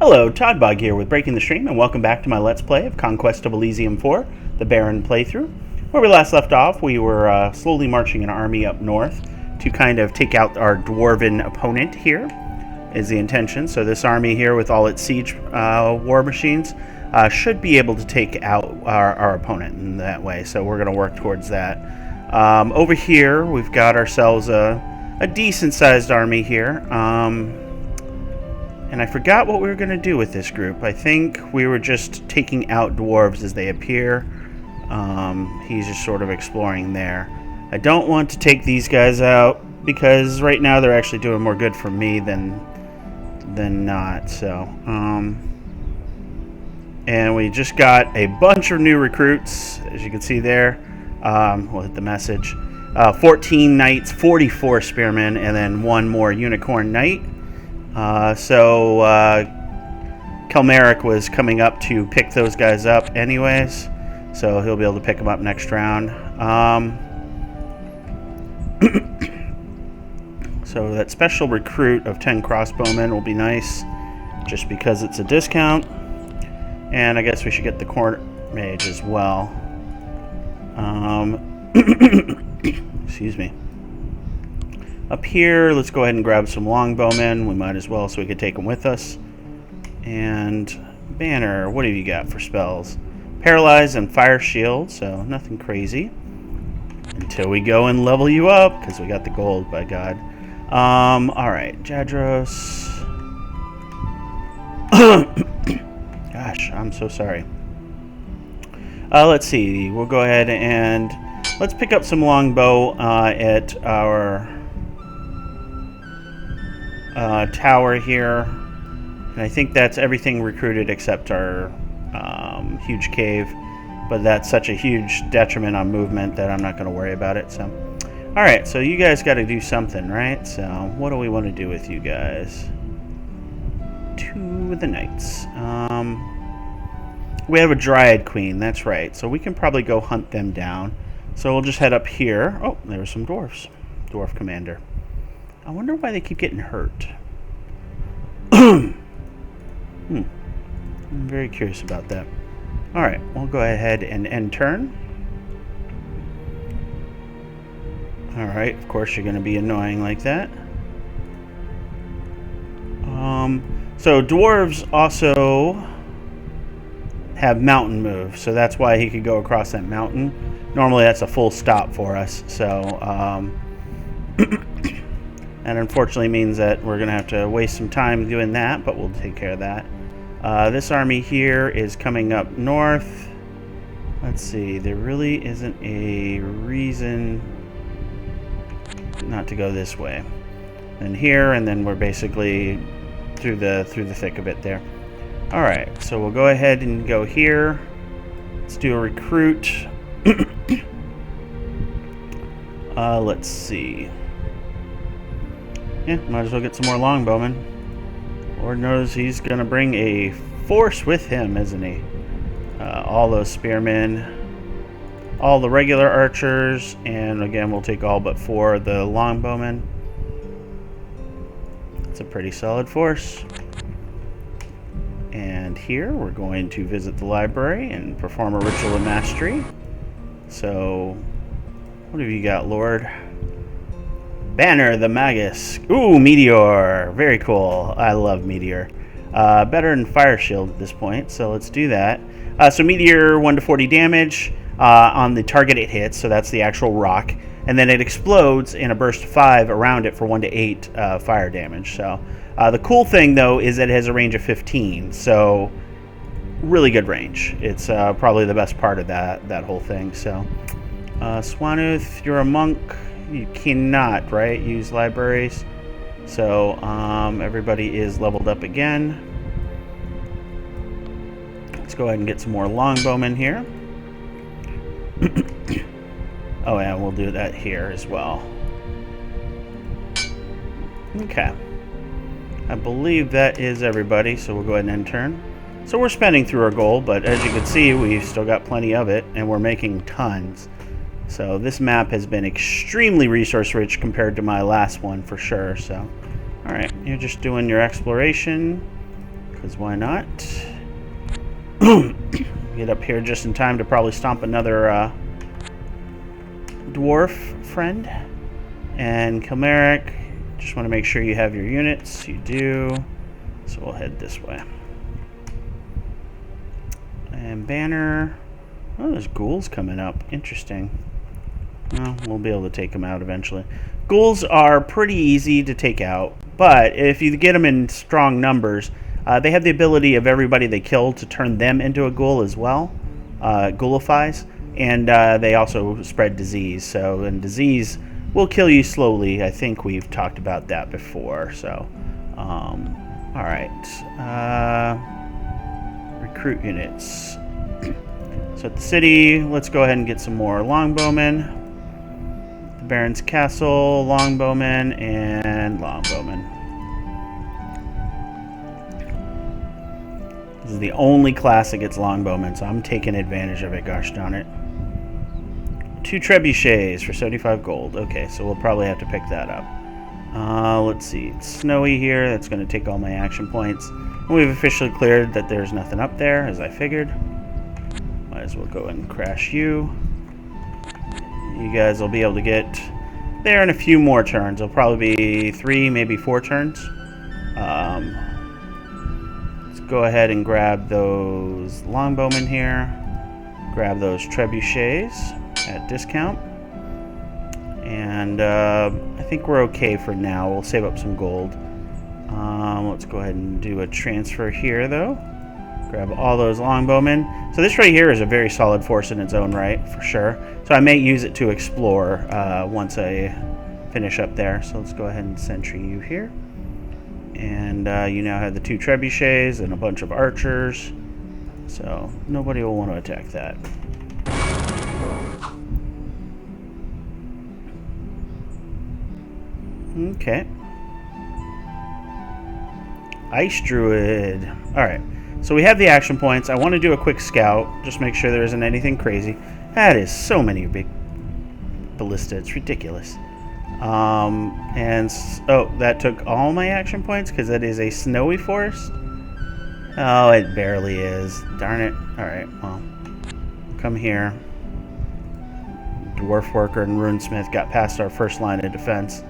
Hello, Toddbog here with Breaking the Stream, and welcome back to my Let's Play of Conquest of Elysium 4, the Baron playthrough. Where we last left off, we were slowly marching an army up north to kind of take out our dwarven opponent here, is the intention. So this army here, with all its siege war machines, should be able to take out our opponent in that way, so we're going to work towards that. Over here, we've got ourselves a decent-sized army here. And I forgot what we were going to do with this group. I think we were just taking out dwarves as they appear. He's just sort of exploring there. I don't want to take these guys out because right now they're actually doing more good for me than not. So, and we just got a bunch of new recruits, as you can see there. We'll hit the message. 14 knights, 44 spearmen, and then one more unicorn knight. So Kelmeric was coming up to pick those guys up anyways, so he'll be able to pick them up next round. So that special recruit of 10 crossbowmen will be nice, just because it's a discount. And I guess we should get the court mage as well. Excuse me. Up here, let's go ahead and grab some longbowmen. We might as well, so we could take them with us. And Banner, what have you got for spells? Paralyze and Fire Shield, so nothing crazy. Until we go and level you up, because we got the gold, by God. Alright, Jadros. Gosh, I'm so sorry. Let's see, we'll go ahead and let's pick up some longbow at our tower here, and I think that's everything recruited except our huge cave, but that's such a huge detriment on movement that I'm not going to worry about it. So alright, so you guys got to do something, right? So what do we want to do with you guys? To the knights. We have a Dryad Queen, that's right, so we can probably go hunt them down. So we'll just head up here. Oh, there are some dwarfs. Dwarf commander. I wonder why they keep getting hurt. I'm very curious about that. Alright, we'll go ahead and end turn. Alright, of course you're going to be annoying like that. So dwarves also have mountain moves, so that's why he could go across that mountain. Normally that's a full stop for us, so and unfortunately means that we're going to have to waste some time doing that, but we'll take care of that. This army here is coming up north. Let's see, there really isn't a reason not to go this way. And here, and then we're basically through the thick of it there. Alright, so we'll go ahead and go here. Let's do a recruit. Let's see. Yeah, might as well get some more longbowmen. Lord knows he's going to bring a force with him, isn't he? All those spearmen, all the regular archers, and again, we'll take all but 4 of the longbowmen. It's a pretty solid force. And here, we're going to visit the library and perform a ritual of mastery. So, what have you got, Lord? Banner the Magus. Ooh, Meteor. Very cool. I love Meteor. Better than Fire Shield at this point, so let's do that. So Meteor, 1 to 40 damage on the target it hits, so that's the actual rock. And then it explodes in a burst of 5 around it for 1 to 8 fire damage. So the cool thing, though, is that it has a range of 15, so really good range. It's probably the best part of that whole thing. So Swanuth, you're a monk. You cannot, right, use libraries. So everybody is leveled up again. Let's go ahead and get some more longbowmen here. Oh, yeah, we'll do that here as well. Okay. I believe that is everybody, so we'll go ahead and end turn. So we're spending through our gold, but as you can see, we've still got plenty of it, and we're making tons. So this map has been extremely resource rich compared to my last one for sure. So, alright, you're just doing your exploration. Because why not? Get up here just in time to probably stomp another dwarf friend. And Kilmeric, just want to make sure you have your units. You do. So we'll head this way. And Banner. Oh, there's ghouls coming up. Interesting. Well, we'll be able to take them out eventually. Ghouls are pretty easy to take out, but if you get them in strong numbers, they have the ability of everybody they kill to turn them into a ghoul as well. Ghoulifies. And they also spread disease. So, and disease will kill you slowly. I think we've talked about that before. So, alright. Recruit units. So at the city, let's go ahead and get some more longbowmen. The Baron's Castle, longbowmen, and longbowmen. This is the only class that gets longbowmen, so I'm taking advantage of it, gosh darn it. 2 trebuchets for 75 gold. Okay, so we'll probably have to pick that up. Let's see. It's snowy here. That's going to take all my action points. And we've officially cleared that there's nothing up there, as I figured. Might as well go ahead and crash you. You guys will be able to get there in a few more turns. It'll probably be 3, maybe 4 turns. Let's go ahead and grab those longbowmen here. Grab those trebuchets at discount. And I think we're okay for now. We'll save up some gold. Let's go ahead and do a transfer here, though. Grab all those longbowmen. So this right here is a very solid force in its own right, for sure. So I may use it to explore once I finish up there. So let's go ahead and sentry you here. And you now have the 2 trebuchets and a bunch of archers. So nobody will want to attack that. Okay. Ice Druid. Alright. So we have the action points. I want to do a quick scout. Just make sure there isn't anything crazy. That is so many big ballista. It's ridiculous. Oh, that took all my action points because that is a snowy forest. Oh, it barely is. Darn it. Alright, well. Come here. Dwarf Worker and Runesmith got past our first line of defense.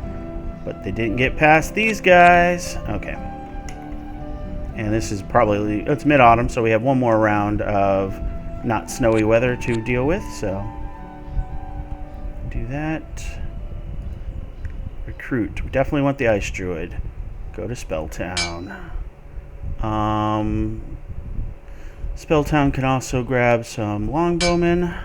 But they didn't get past these guys. Okay. And this is probably, it's mid-autumn, so we have one more round of not snowy weather to deal with, so do that. Recruit. We definitely want the Ice Druid. Go to Spelltown. Spelltown can also grab some longbowmen.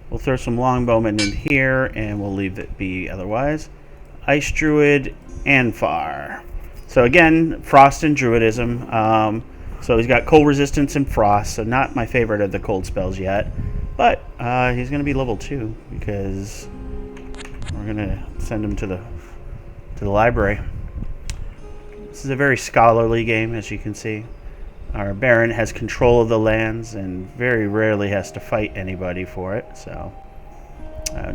We'll throw some longbowmen in here, and we'll leave it be otherwise. Ice Druid and Far. So again, Frost and Druidism. So he's got cold resistance and Frost, so not my favorite of the cold spells yet. But he's going to be level 2 because we're going to send him to the library. This is a very scholarly game, as you can see. Our Baron has control of the lands and very rarely has to fight anybody for it. So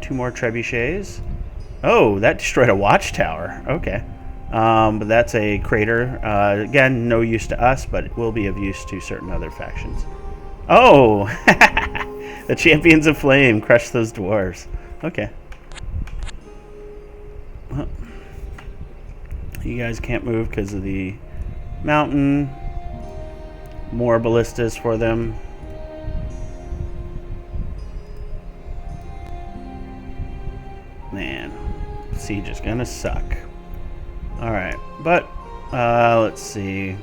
2 more trebuchets. Oh, that destroyed a watchtower. Okay. But that's a crater. Again, no use to us, but it will be of use to certain other factions. Oh! The Champions of Flame crush those dwarves. Okay. Well, you guys can't move because of the mountain. More ballistas for them. Man, siege is gonna suck. Alright, but let's see.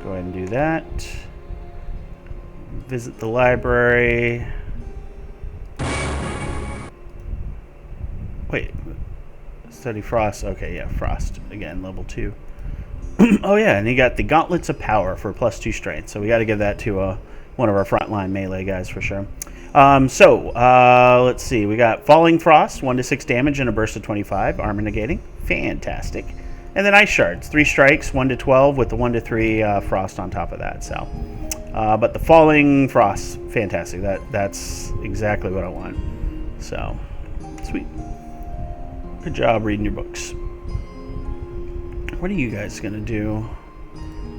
Go ahead and do that. Visit the library. Wait, study Frost. Okay, yeah, Frost. Again, level 2. Oh yeah, and he got the Gauntlets of Power for +2 strength. So we got to give that to one of our frontline melee guys for sure. Let's see. We got Falling Frost, 1 to 6 damage and a burst of 25, armor negating. Fantastic. And then Ice Shards, 3 strikes, 1 to 12 with the 1 to 3 frost on top of that. So, but the Falling Frost, fantastic. That's exactly what I want. So, sweet. Good job reading your books. What are you guys going to do?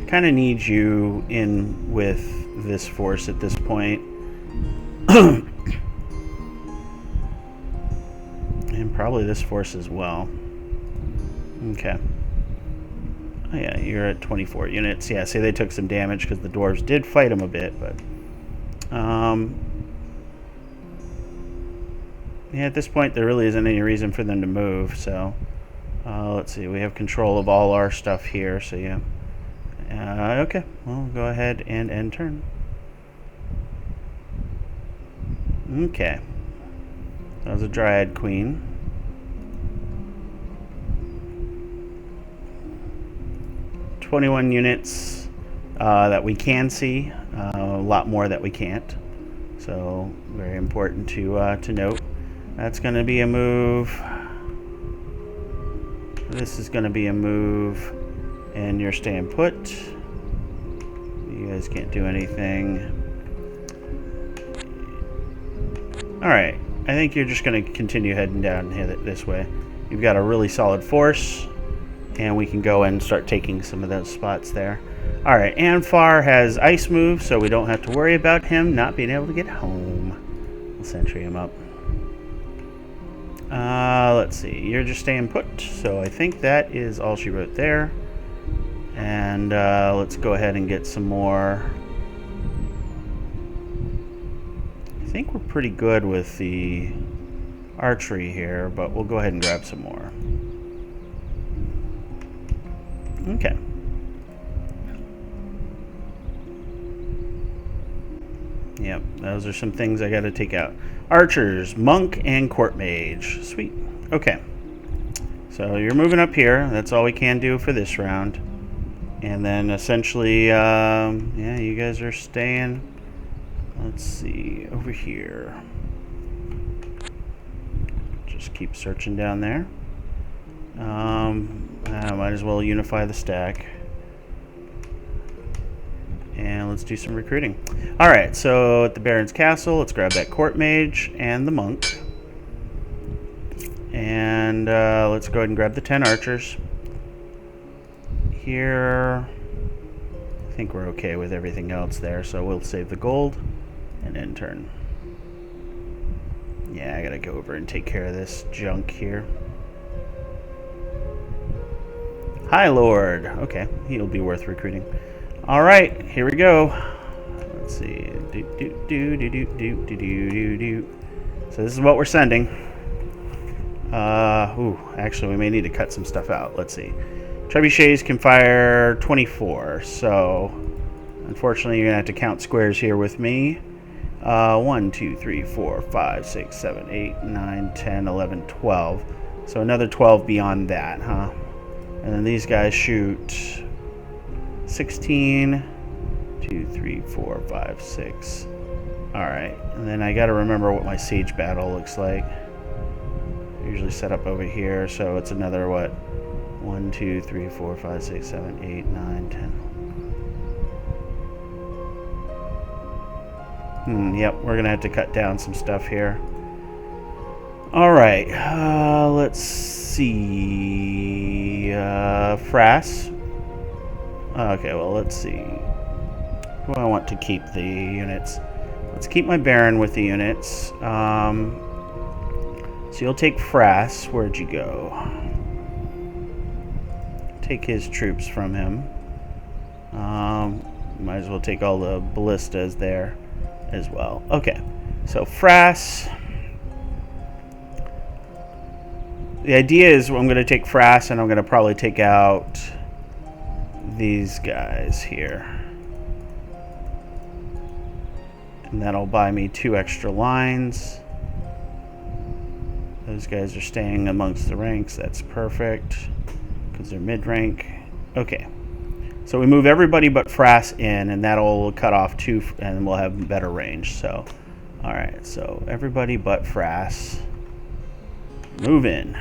Kind of need you in with this force at this point. And probably this force as well. Okay. Oh yeah, you're at 24 units. Yeah, see, they took some damage because the dwarves did fight them a bit, but... yeah, at this point, there really isn't any reason for them to move, so... let's see, we have control of all our stuff here, so yeah. Okay, well, go ahead and end turn. Okay. That was a Dryad Queen. ...21 units that we can see. A lot more that we can't. So, very important to note. That's going to be a move. This is going to be a move. And you're staying put. You guys can't do anything. Alright. I think you're just going to continue heading down this way. You've got a really solid force. And we can go and start taking some of those spots there. Alright, Anfar has ice move, so we don't have to worry about him not being able to get home. We'll sentry him up. Let's see. You're just staying put, so I think that is all she wrote there. And let's go ahead and get some more. I think we're pretty good with the archery here, but we'll go ahead and grab some more. Okay. Yep, those are some things I got to take out. Archers, monk, and court mage. Sweet. Okay. So you're moving up here. That's all we can do for this round. And then essentially, yeah, you guys are staying. Let's see, over here. Just keep searching down there. I might as well unify the stack. And let's do some recruiting. Alright, so at the Baron's Castle, let's grab that court mage and the monk. And let's go ahead and grab the 10 archers. Here, I think we're okay with everything else there, so we'll save the gold and end turn. Yeah, I gotta go over and take care of this junk here. Hi, Lord. Okay, he'll be worth recruiting. All right, here we go. Let's see. So this is what we're sending. Actually, we may need to cut some stuff out. Let's see. Trebuchets can fire 24, so unfortunately, you're gonna have to count squares here with me. 1, 2, 3, 4, 5, 6, 7, 8, 9, 10, 11, 12. So another 12 beyond that, huh? And then these guys shoot 16, 2, 3, 4, 5, 6. Alright, and then I gotta remember what my siege battle looks like. Usually set up over here, so it's another, what? 1, 2, 3, 4, 5, 6, 7, 8, 9, 10. Yep, we're gonna have to cut down some stuff here. Alright, let's see. Frass. Okay, well, let's see. Who do I want to keep the units? Let's keep my Baron with the units. So you'll take Frass. Where'd you go? Take his troops from him. Might as well take all the ballistas there as well. Okay, so Frass. The idea is I'm going to take Frass and I'm going to probably take out these guys here. And that'll buy me 2 extra lines. Those guys are staying amongst the ranks. That's perfect because they're mid-rank. Okay. So we move everybody but Frass in, and that'll cut off 2, and we'll have better range. So, all right. So everybody but Frass, move in.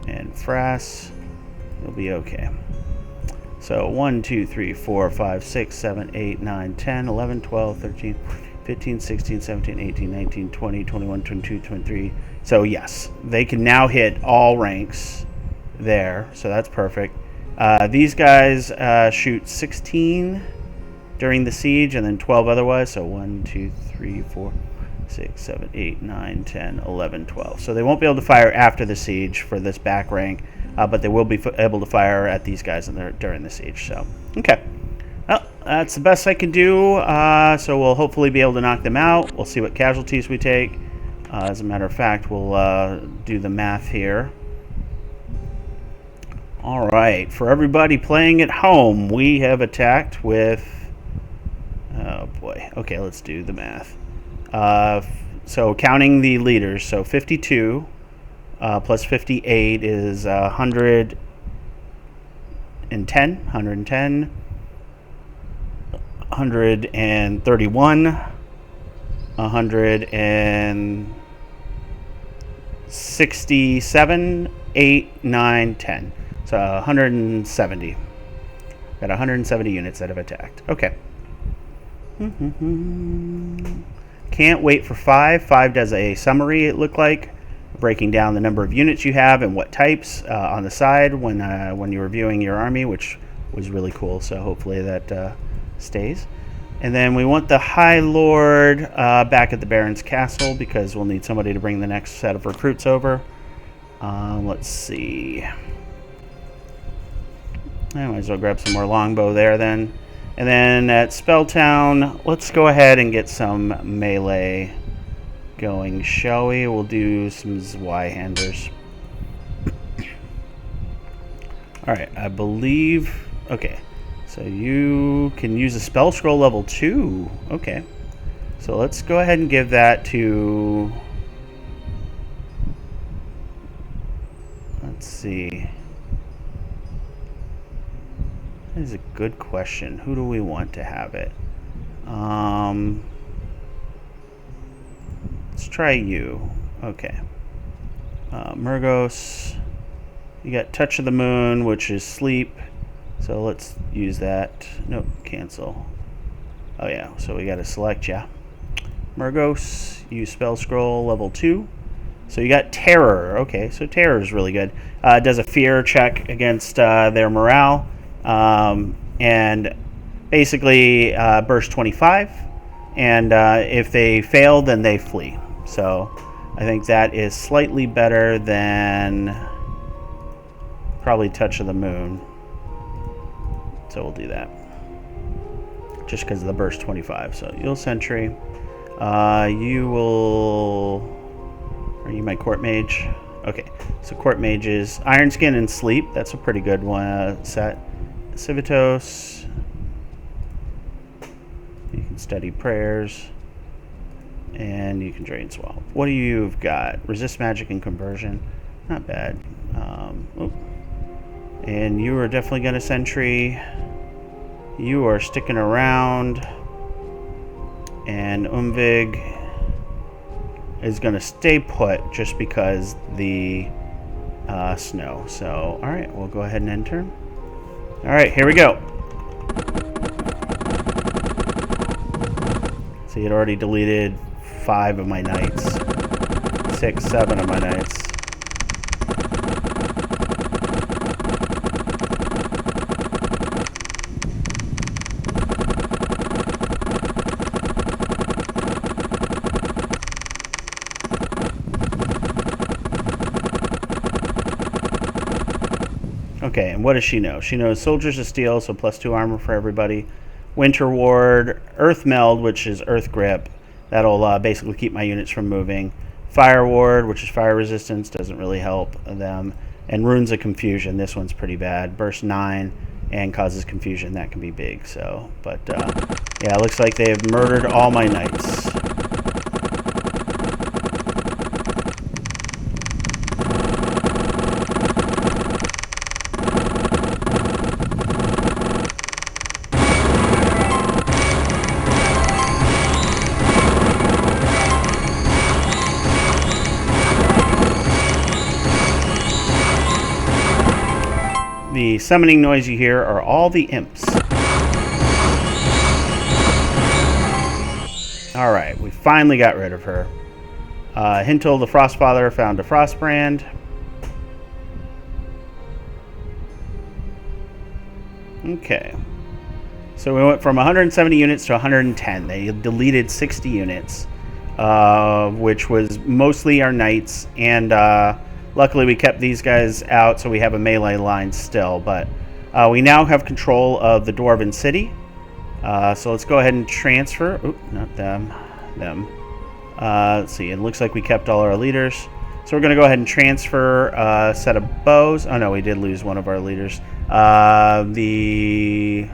And Frass will be okay. So 1, 2, 3, 4, 5, 6, 7, 8, 9, 10, 11, 12, 13, 15, 16, 17, 18, 19, 20, 21, 22, 23. So yes, they can now hit all ranks there, so that's perfect. These guys shoot 16 during the siege and then 12 otherwise, so 1, 2, 3, 4, 6, 7, 8, 9, 10, 11, 12. So they won't be able to fire after the siege for this back rank, but they will be able to fire at these guys during the siege. So, okay. Well, that's the best I can do, so we'll hopefully be able to knock them out. We'll see what casualties we take. As a matter of fact, we'll do the math here. All right, for everybody playing at home, we have attacked with... Oh, boy. Okay, let's do the math. So counting the leaders, so 52 plus 58 is 110, 131, 167, 8, 9, 10. So 170. Got 170 units that have attacked. Okay. Can't wait for 5. 5 does a summary, it looked like, breaking down the number of units you have and what types on the side when you're reviewing your army, which was really cool. So hopefully that stays. And then we want the High Lord back at the Baron's Castle because we'll need somebody to bring the next set of recruits over. Let's see. I might as well grab some more longbow there then. And then at Spelltown, let's go ahead and get some melee going, shall we? We'll do some Zweihanders. Alright, I believe... Okay, so you can use a spell scroll level 2. Okay, so let's go ahead and give that to... Let's see... That is a good question. Who do we want to have it? Let's try you. Okay. Murgos. You got Touch of the Moon, which is sleep. So let's use that. Nope, cancel. Oh yeah, so we got to select, yeah. Murgos, use spell scroll level 2. So you got Terror. Okay, so Terror is really good. It does a fear check against their morale. And basically burst 25, and if they fail, then they flee. So I think that is slightly better than probably Touch of the Moon. So we'll do that just because of the burst 25. So you'll sentry. You will... Are you my court mage? Okay, so court mages, Iron Skin and Sleep. That's a pretty good one set. Civitos, you can study prayers, and you can drain swamp. What do you've got? Resist magic and conversion, not bad. And you are definitely going to sentry. You are sticking around, and Umvig is going to stay put just because the snow. So, all right, we'll go ahead and end turn. Alright, here we go. See, it already deleted 5 of my knights. 6, 7 of my knights. Okay, and what does she know? She knows Soldiers of Steel, so +2 armor for everybody. Winter Ward, Earth Meld, which is Earth Grip. That'll basically keep my units from moving. Fire Ward, which is fire resistance, doesn't really help them. And Runes of Confusion, this one's pretty bad. Burst 9 and causes confusion, that can be big. So, but yeah, it looks like they have murdered all my knights. The summoning noise you hear are all the imps. Alright, we finally got rid of her. Hintel the Frostfather found a Frostbrand. Okay. So we went from 170 units to 110. They deleted 60 units, which was mostly our knights. And luckily we kept these guys out, so we have a melee line still. But we now have control of the Dwarven City. So let's go ahead and transfer. Oop, not them. Them. Let's see. It looks like we kept all our leaders. So we're going to go ahead and transfer a set of bows. Oh, no, we did lose one of our leaders. The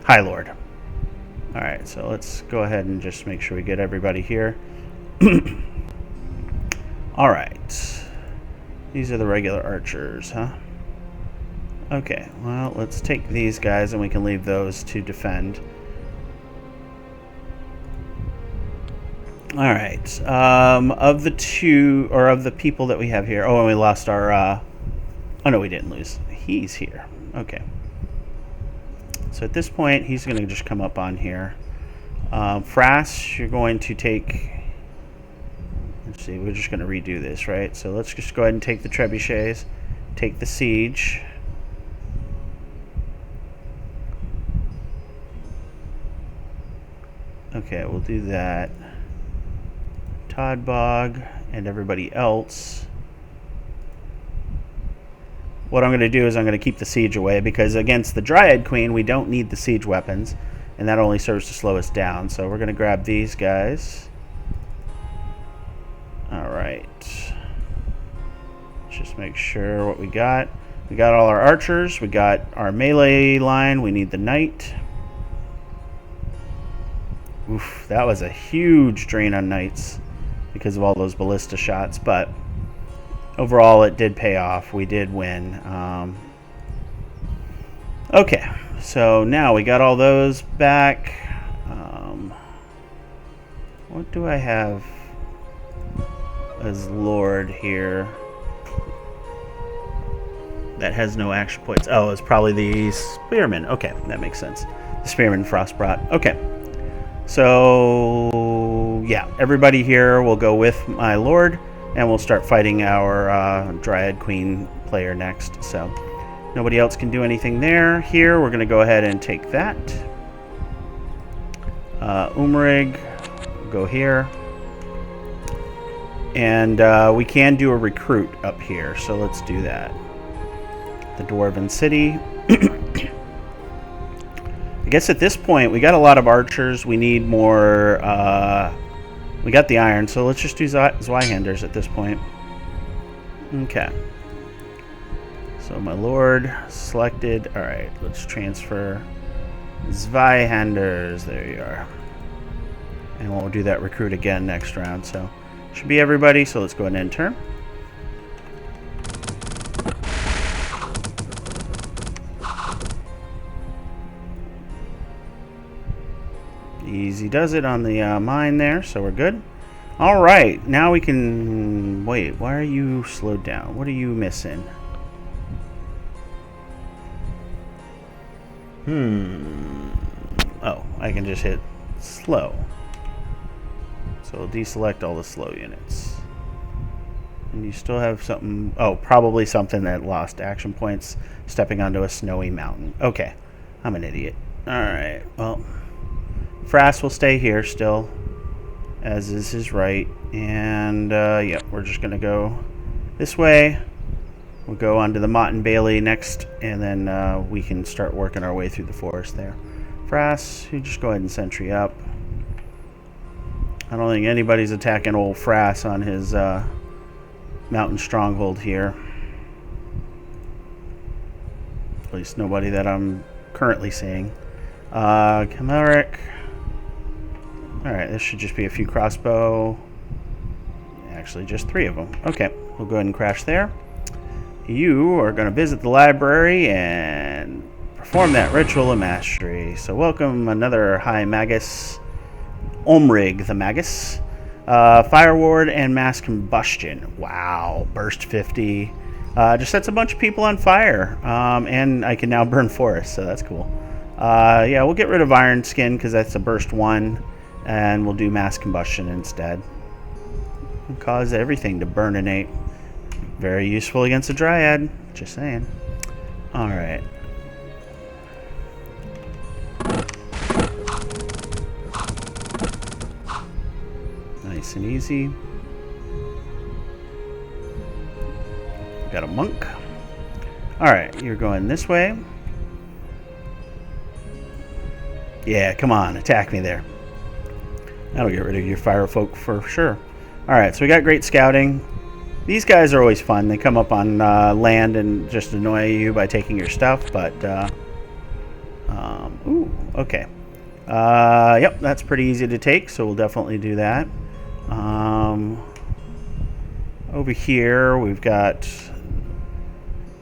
High Lord. All right, so let's go ahead and just make sure we get everybody here. All right. These are the regular archers, huh? Okay, well, let's take these guys and we can leave those to defend. All right. Of the two, or of the people that we have here. Oh, and we lost our... oh, no, we didn't lose. He's here. Okay. So at this point, he's going to just come up on here. Frass, you're going to take... Let's see, we're just going to redo this, right? So let's just go ahead and take the trebuchets. Take the siege. Okay, we'll do that. Toddbog and everybody else. What I'm going to do is I'm going to keep the siege away, because against the Dryad Queen we don't need the siege weapons, and that only serves to slow us down. So we're going to grab these guys. Alright. Let's just make sure what we got. We got all our archers, we got our melee line, we need the knight. Oof, that was a huge drain on knights because of all those ballista shots, but overall it did pay off. We did win. Okay, so now we got all those back. What do I have as Lord here that has no action points? Oh, it's probably the Spearman. Okay, that makes sense. The Spearman Frostbrought. Okay. So, yeah, everybody here will go with my Lord, and we'll start fighting our Dryad Queen player next. So, nobody else can do anything there. Here, we're going to go ahead and take that. Umrig, go here. And we can do a recruit up here, so let's do that. The Dwarven City. I guess at this point, we got a lot of archers. We need more... we got the iron, so let's just do Zweihanders at this point. Okay. So my Lord selected. Alright, let's transfer Zweihanders. There you are. And we'll do that recruit again next round. So should be everybody, so let's go ahead and end turn. Easy does it on the mine there, so we're good. All right, now we can... Wait, why are you slowed down? What are you missing? Oh, I can just hit slow. So we'll deselect all the slow units. And you still have something... Oh, probably something that lost action points stepping onto a snowy mountain. Okay, I'm an idiot. All right, well... Frass will stay here still, as is his right. And, yeah, we're just going to go this way. We'll go on to the Mott and Bailey next, and then we can start working our way through the forest there. Frass, you just go ahead and sentry up. I don't think anybody's attacking old Frass on his mountain stronghold here. At least nobody that I'm currently seeing. Chimeric. Alright, this should just be a few crossbow. Actually, just 3 of them. Okay, we'll go ahead and crash there. You are going to visit the library and perform that ritual of mastery. So welcome another High Magus, Omrig the Magus. Fire Ward and Mass Combustion. Wow, burst 50. Just sets a bunch of people on fire. And I can now burn forests, so that's cool. Yeah, we'll get rid of Iron Skin because that's a burst 1. And we'll do Mass Combustion instead. It'll cause everything to burninate. Very useful against a Dryad. Just saying. Alright. Nice and easy. Got a monk. Alright, you're going this way. Yeah, come on, attack me there. That'll get rid of your fire folk for sure. Alright, so we got great scouting. These guys are always fun. They come up on land and just annoy you by taking your stuff, but... ooh, okay. Yep, that's pretty easy to take, so we'll definitely do that. Over here, we've got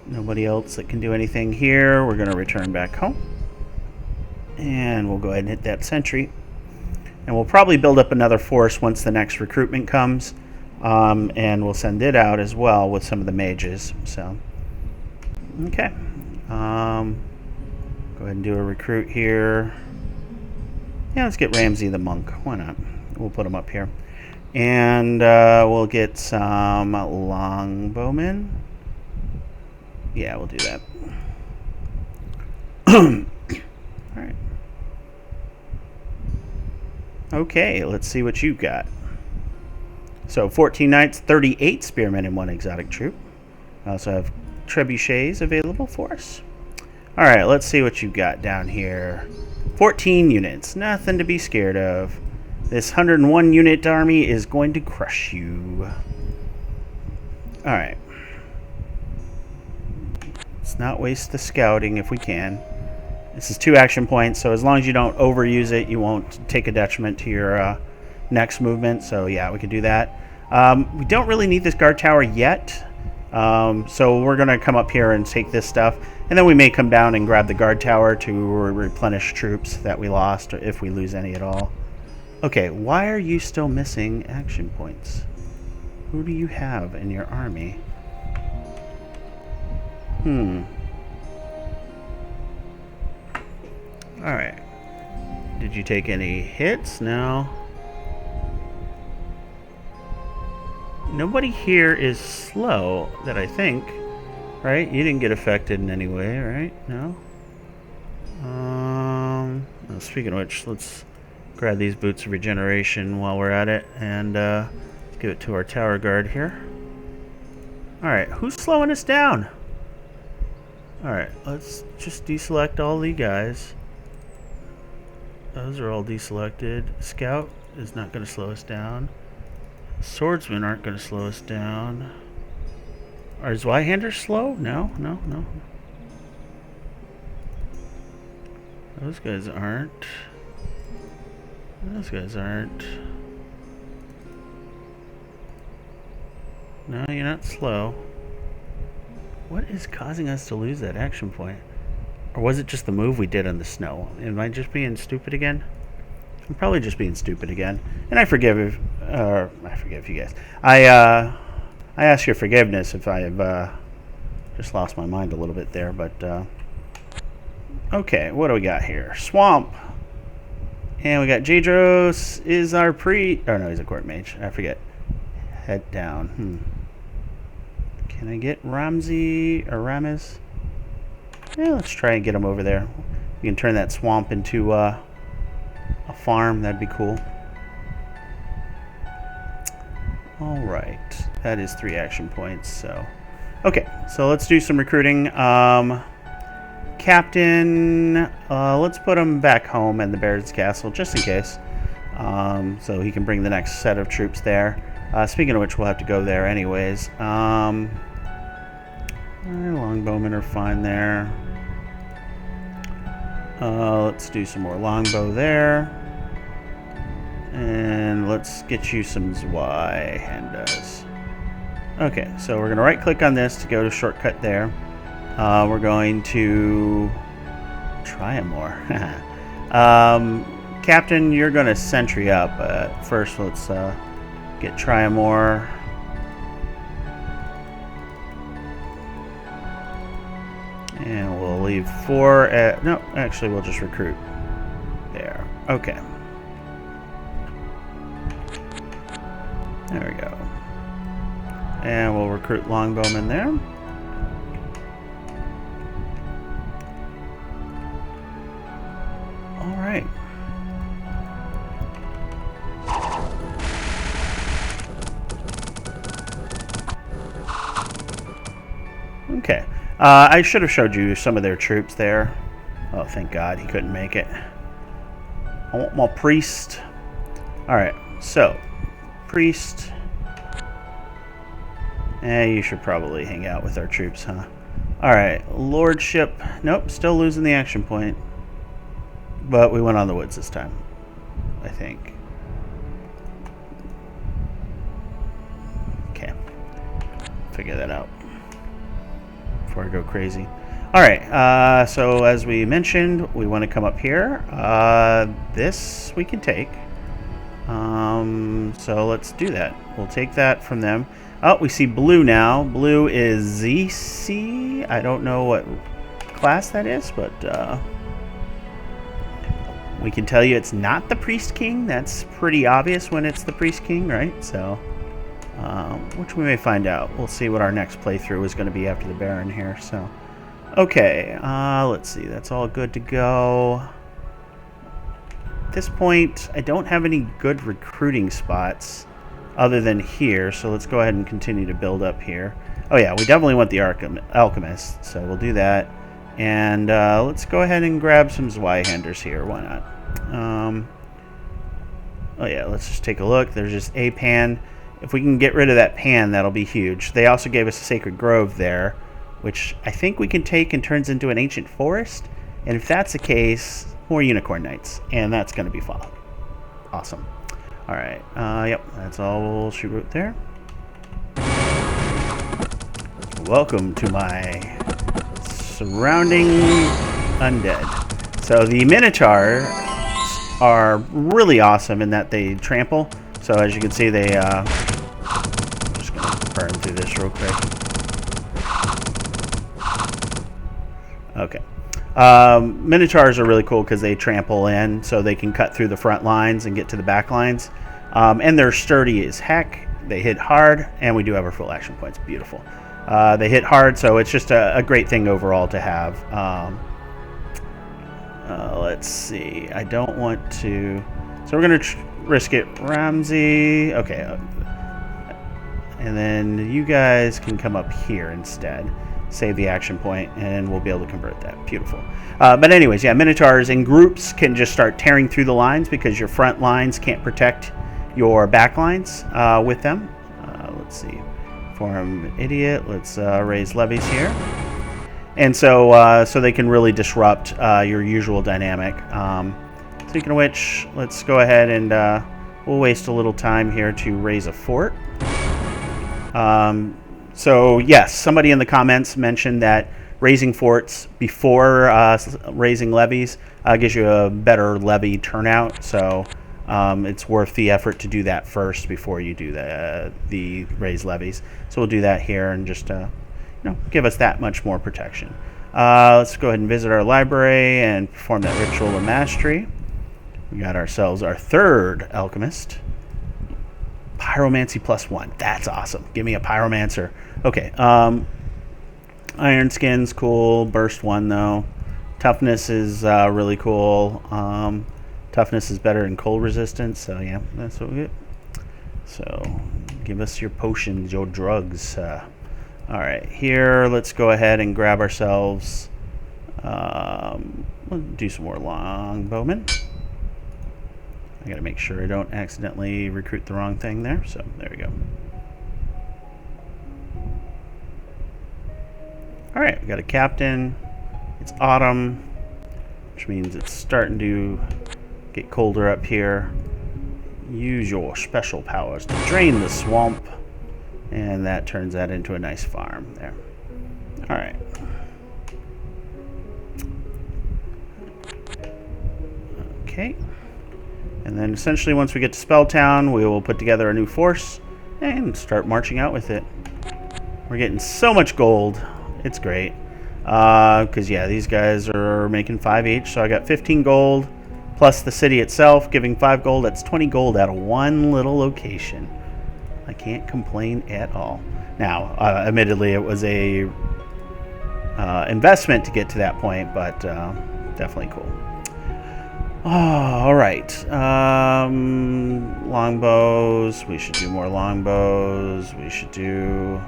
nobody else that can do anything here. We're going to return back home. And we'll go ahead and hit that sentry. And we'll probably build up another force once the next recruitment comes. And we'll send it out as well with some of the mages. So, okay. Go ahead and do a recruit here. Yeah, let's get Ramsey the monk. Why not? We'll put him up here. And we'll get some longbowmen. Yeah, we'll do that. Alright. Okay, let's see what you've got. So, 14 knights, 38 spearmen, and 1 exotic troop. I also have trebuchets available for us. Alright, let's see what you've got down here. 14 units. Nothing to be scared of. This 101 unit army is going to crush you. Alright. Let's not waste the scouting if we can. This is 2 action points, so as long as you don't overuse it, you won't take a detriment to your next movement. So yeah, we can do that. We don't really need this guard tower yet. So we're going to come up here and take this stuff. And then we may come down and grab the guard tower to replenish troops that we lost, or if we lose any at all. Okay, why are you still missing action points? Who do you have in your army? Alright. Did you take any hits? No. Nobody here is slow, that I think. Right? You didn't get affected in any way, right? No? Well, speaking of which, let's grab these boots of regeneration while we're at it, and let's give it to our tower guard here. Alright, who's slowing us down? Alright, let's just deselect all the guys. Those are all deselected. Scout is not going to slow us down. Swordsmen aren't going to slow us down. Are Zweihanders slow? No. Those guys aren't. Those guys aren't. No, you're not slow. What is causing us to lose that action point? Or was it just the move we did on the snow? Am I just being stupid again? I'm probably just being stupid again. And I forgive you guys. I ask your forgiveness if I have just lost my mind a little bit there, but okay, what do we got here? Swamp. And we got Jadros is our oh no, he's a court mage. I forget. Head down. Can I get Ramsey or Ramis? Yeah, let's try and get him over there. We can turn that swamp into a farm. That'd be cool. Alright. That is 3 action points, so... Okay, so let's do some recruiting. Captain, let's put him back home in the Baird's Castle, just in case. So he can bring the next set of troops there. Speaking of which, we'll have to go there anyways. Longbowmen are fine there. Let's do some more longbow there. And let's get you some Zweihanders. Okay, so we're going to right click on this to go to shortcut there. We're going to try it more. Captain, you're going to sentry up. First, let's get Triamore. And we'll leave 4 at... No, actually, we'll just recruit there. Okay. There we go. And we'll recruit Longbowmen there. Alright. I should have showed you some of their troops there. Oh, thank God he couldn't make it. I want my priest. Alright, so, priest. You should probably hang out with our troops, huh? Alright, lordship. Nope, still losing the action point. But we went on the woods this time, I think. Okay. Figure that out before I go crazy. Alright, so as we mentioned, we want to come up here. This we can take. So let's do that. We'll take that from them. Oh, we see blue now. Blue is ZC. I don't know what class that is, but we can tell you it's not the Priest King. That's pretty obvious when it's the Priest King, right? So, which we may find out. We'll see what our next playthrough is going to be after the Baron here. So, okay, let's see. That's all good to go. At this point, I don't have any good recruiting spots other than here, so let's go ahead and continue to build up here. Oh yeah, we definitely want the Alchemist, so we'll do that. And let's go ahead and grab some Zweihanders here, why not? Oh yeah, let's just take a look. There's just a pan. If we can get rid of that pan, that'll be huge. They also gave us a Sacred Grove there, which I think we can take and turns into an Ancient Forest. And if that's the case, more Unicorn Knights, and that's going to be fun. Awesome. Alright, yep, that's all we'll shoot right there. Welcome to my surrounding undead. So the Minotaurs are really awesome in that they trample. So as you can see, they, I'm just going to burn through this real quick. Okay. Minotaurs are really cool because they trample in, so they can cut through the front lines and get to the back lines. And they're sturdy as heck. They hit hard, and we do have our full action points. Beautiful. They hit hard, so it's just a great thing overall to have. Let's see. I don't want to... So we're going to risk it. Ramsey. Okay. And then you guys can come up here instead. Save the action point, and we'll be able to convert that. Beautiful. But anyways, yeah, Minotaurs in groups can just start tearing through the lines because your front lines can't protect your back lines with them. Let's see. Form idiot. Let's raise levies here. And so so they can really disrupt your usual dynamic. Speaking of which, let's go ahead and we'll waste a little time here to raise a fort. So yes, somebody in the comments mentioned that raising forts before raising levies gives you a better levy turnout. So it's worth the effort to do that first before you do the raised levies. So we'll do that here and just give us that much more protection. Let's go ahead and visit our library and perform that ritual of mastery. We got ourselves our third alchemist. Pyromancy +1. That's awesome. Give me a pyromancer. Okay. Iron skin's cool. Burst 1 though. Toughness is really cool. Toughness is better than cold resistance. So yeah, that's what we get. So give us your potions, your drugs. All right, here let's go ahead and grab ourselves. We'll do some more longbowmen. I gotta make sure I don't accidentally recruit the wrong thing there. So there we go. All right, we got a captain. It's autumn, which means it's starting to get colder up here. Use your special powers to drain the swamp, and that turns that into a nice farm there. All right. Okay. And then essentially once we get to Spelltown, we will put together a new force and start marching out with it. We're getting so much gold. It's great. Because, yeah, these guys are making 5 each. So I got 15 gold plus the city itself giving 5 gold. That's 20 gold out of one little location. I can't complain at all. Now, admittedly, it was a investment to get to that point, but definitely cool. Oh, all right. Longbows. We should do more longbows. We should do...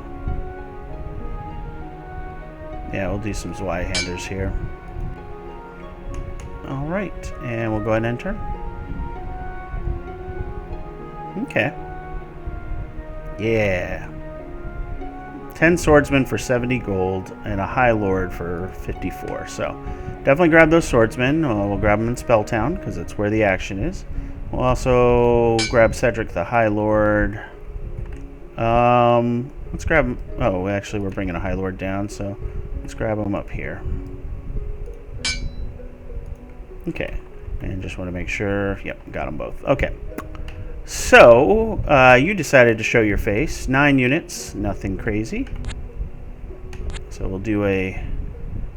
Yeah, we'll do some Zweihanders here. Alright, and we'll go ahead and enter. Okay. Yeah. 10 swordsmen for 70 gold and a high lord for 54. So definitely grab those swordsmen. We'll grab them in Spelltown because that's where the action is. We'll also grab Cedric the high lord. Let's grab him. Oh, actually we're bringing a high lord down, so let's grab him up here. Okay, and just want to make sure. Yep, got them both. Okay. So, you decided to show your face. 9 units, nothing crazy. So we'll do a...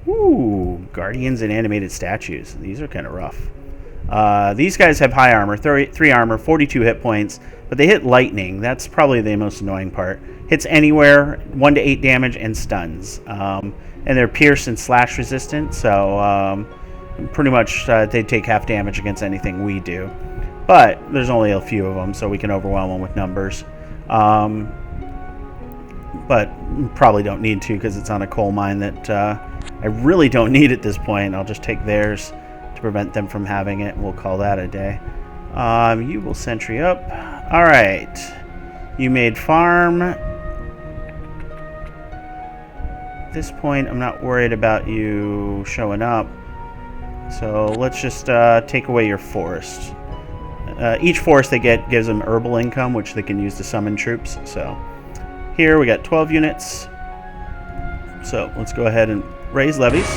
Ooh, Guardians and Animated Statues. These are kind of rough. These guys have high armor, 3 armor, 42 hit points, but they hit lightning. That's probably the most annoying part. Hits anywhere, 1 to 8 damage, and stuns. And they're pierce and slash resistant, so pretty much they take half damage against anything we do. But there's only a few of them, so we can overwhelm them with numbers. But probably don't need to because it's on a coal mine that I really don't need at this point. I'll just take theirs to prevent them from having it. We'll call that a day. You will sentry up. All right. You made farm. At this point, I'm not worried about you showing up. So let's just take away your forest. Each forest they get gives them herbal income, which they can use to summon troops. So here we got 12 units. So let's go ahead and raise levies.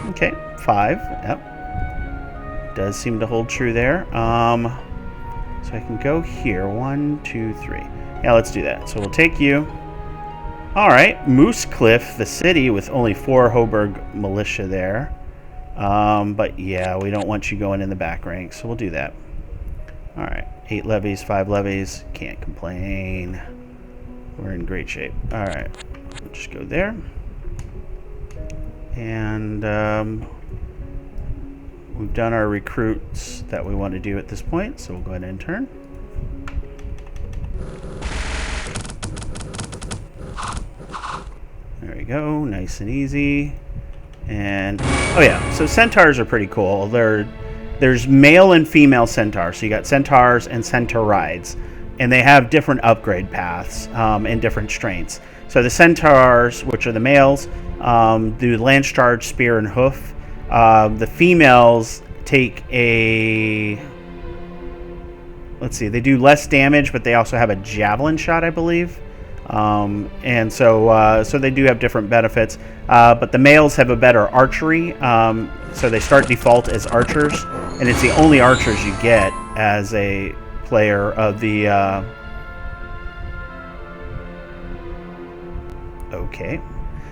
Okay, 5. Yep. Does seem to hold true there. So I can go here. 1, 2, 3. Yeah, let's do that. So we'll take you. All right, Moose Cliff, the city with only 4 Hoburg militia there. But yeah, we don't want you going in the back ranks, so we'll do that. Alright, 8 levies, 5 levies. Can't complain. We're in great shape. Alright, we'll just go there. And we've done our recruits that we want to do at this point, so we'll go ahead and turn. There we go, nice and easy. And, oh yeah, so Centaurs are pretty cool. There's male and female Centaurs. So you got Centaurs and Centaurides. And they have different upgrade paths and different strengths. So the Centaurs, which are the males, do lance charge, spear, and hoof. The females take a... Let's see, they do less damage, but they also have a javelin shot, I believe. And so they do have different benefits, but the males have a better archery, so they start default as archers, and it's the only archers you get as a player of the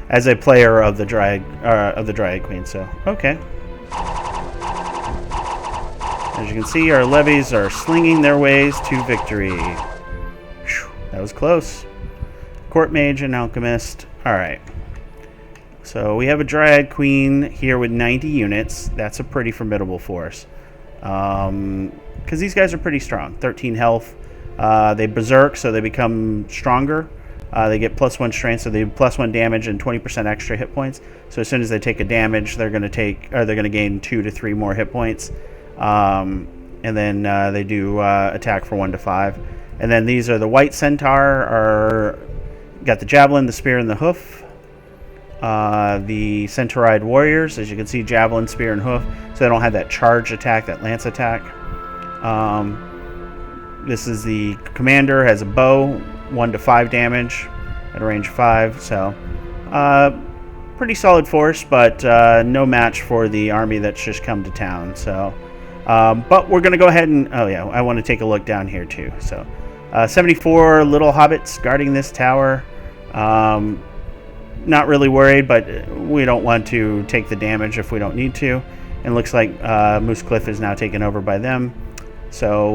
as a player of the Dryad Queen. So okay, as you can see, our levies are slinging their ways to victory. Whew, that was close. Court Mage and Alchemist. Alright. So we have a Dryad Queen here with 90 units. That's a pretty formidable force. Because these guys are pretty strong. 13 health. They berserk, so they become stronger. They get +1 strength, so they do +1 damage and 20% extra hit points. So as soon as they take a damage, they're going to gain 2 to 3 more hit points. And then they do attack for 1 to 5. And then these are the White Centaur. Got the javelin, the spear, and the hoof. The Centauride warriors, as you can see, javelin, spear, and hoof. So they don't have that charge attack, that lance attack. This is the commander, has a bow, 1 to 5 damage at a range of 5. So pretty solid force, but no match for the army that's just come to town. So, but we're gonna go ahead and I want to take a look down here too. So 74 little hobbits guarding this tower. Not really worried, but we don't want to take the damage if we don't need to. And looks like Moose Cliff is now taken over by them. So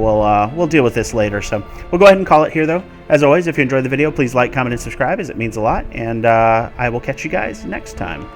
we'll deal with this later. So we'll go ahead and call it here, though. As always, if you enjoyed the video, please like, comment, and subscribe, as it means a lot. And I will catch you guys next time.